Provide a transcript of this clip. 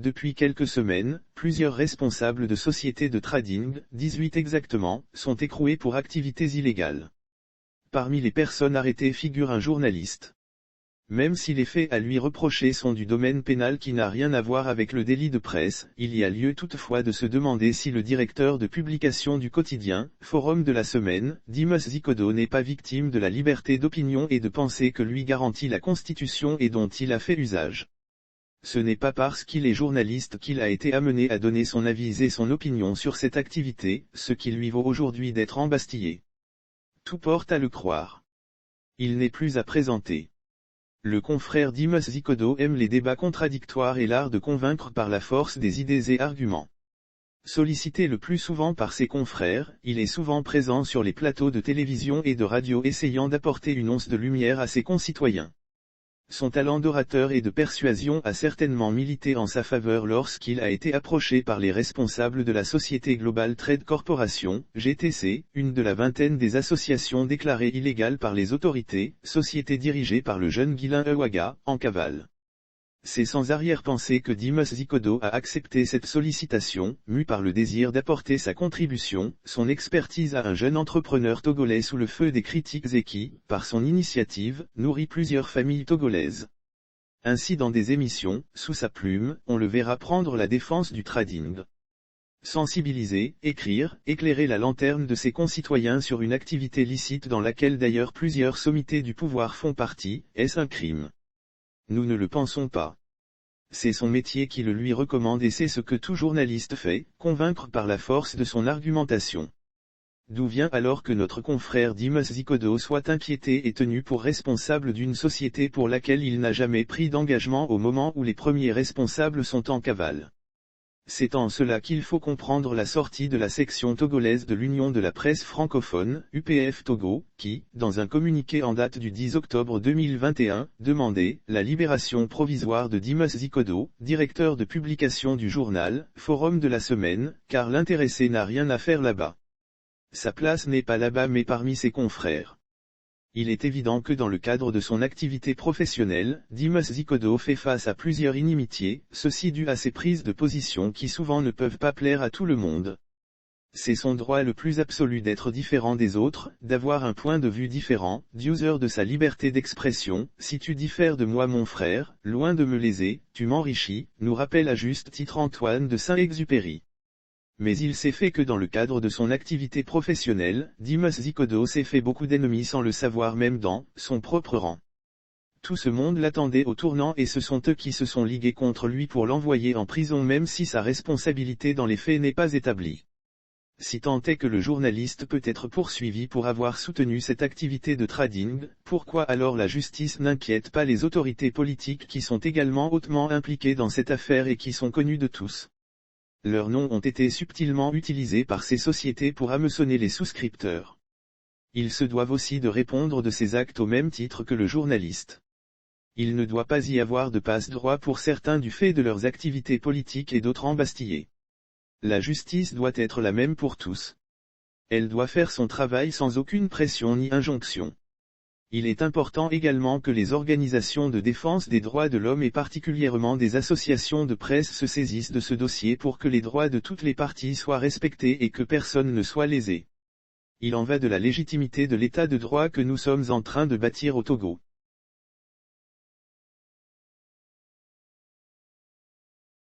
depuis quelques semaines, plusieurs responsables de sociétés de trading, 18 exactement, sont écroués pour activités illégales. Parmi les personnes arrêtées figure un journaliste. Même si les faits à lui reprocher sont du domaine pénal qui n'a rien à voir avec le délit de presse, il y a lieu toutefois de se demander si le directeur de publication du quotidien, Forum de la Semaine, Dimos Zikodo n'est pas victime de la liberté d'opinion et de pensée que lui garantit la Constitution et dont il a fait usage. Ce n'est pas parce qu'il est journaliste qu'il a été amené à donner son avis et son opinion sur cette activité, ce qui lui vaut aujourd'hui d'être embastillé. Tout porte à le croire. Il n'est plus à présenter. Le confrère Dimos Zikodo aime les débats contradictoires et l'art de convaincre par la force des idées et arguments. Sollicité le plus souvent par ses confrères, il est souvent présent sur les plateaux de télévision et de radio essayant d'apporter une once de lumière à ses concitoyens. Son talent d'orateur et de persuasion a certainement milité en sa faveur lorsqu'il a été approché par les responsables de la Société Global Trade Corporation, GTC, une de la vingtaine des associations déclarées illégales par les autorités, société dirigée par le jeune Guylain Ewaga, en cavale. C'est sans arrière-pensée que Dimos Zikodo a accepté cette sollicitation, mu par le désir d'apporter sa contribution, son expertise à un jeune entrepreneur togolais sous le feu des critiques et qui, par son initiative, nourrit plusieurs familles togolaises. Ainsi dans des émissions, sous sa plume, on le verra prendre la défense du trading. Sensibiliser, écrire, éclairer la lanterne de ses concitoyens sur une activité licite dans laquelle d'ailleurs plusieurs sommités du pouvoir font partie, est-ce un crime ? Nous ne le pensons pas. C'est son métier qui le lui recommande et c'est ce que tout journaliste fait, convaincre par la force de son argumentation. D'où vient alors que notre confrère Dimos Zikodo soit inquiété et tenu pour responsable d'une société pour laquelle il n'a jamais pris d'engagement au moment où les premiers responsables sont en cavale. C'est en cela qu'il faut comprendre la sortie de la section togolaise de l'Union de la presse francophone, UPF Togo, qui, dans un communiqué en date du 10 octobre 2021, demandait la libération provisoire de Dimos Zikodo, directeur de publication du journal, Forum de la Semaine, car l'intéressé n'a rien à faire là-bas. Sa place n'est pas là-bas mais parmi ses confrères. Il est évident que dans le cadre de son activité professionnelle, Dimos Zikodo fait face à plusieurs inimitiés, ceci dû à ses prises de position qui souvent ne peuvent pas plaire à tout le monde. C'est son droit le plus absolu d'être différent des autres, d'avoir un point de vue différent, d'user de sa liberté d'expression. Si tu diffères de moi mon frère, loin de me léser, tu m'enrichis, nous rappelle à juste titre Antoine de Saint-Exupéry. Mais il s'est fait que dans le cadre de son activité professionnelle, Dimos Zikodo s'est fait beaucoup d'ennemis sans le savoir même dans son propre rang. Tout ce monde l'attendait au tournant et ce sont eux qui se sont ligués contre lui pour l'envoyer en prison même si sa responsabilité dans les faits n'est pas établie. Si tant est que le journaliste peut être poursuivi pour avoir soutenu cette activité de trading, pourquoi alors la justice n'inquiète pas les autorités politiques qui sont également hautement impliquées dans cette affaire et qui sont connues de tous? Leurs noms ont été subtilement utilisés par ces sociétés pour hameçonner les souscripteurs. Ils se doivent aussi de répondre de ces actes au même titre que le journaliste. Il ne doit pas y avoir de passe-droit pour certains du fait de leurs activités politiques et d'autres embastillés. La justice doit être la même pour tous. Elle doit faire son travail sans aucune pression ni injonction. Il est important également que les organisations de défense des droits de l'homme et particulièrement des associations de presse se saisissent de ce dossier pour que les droits de toutes les parties soient respectés et que personne ne soit lésé. Il en va de la légitimité de l'état de droit que nous sommes en train de bâtir au Togo.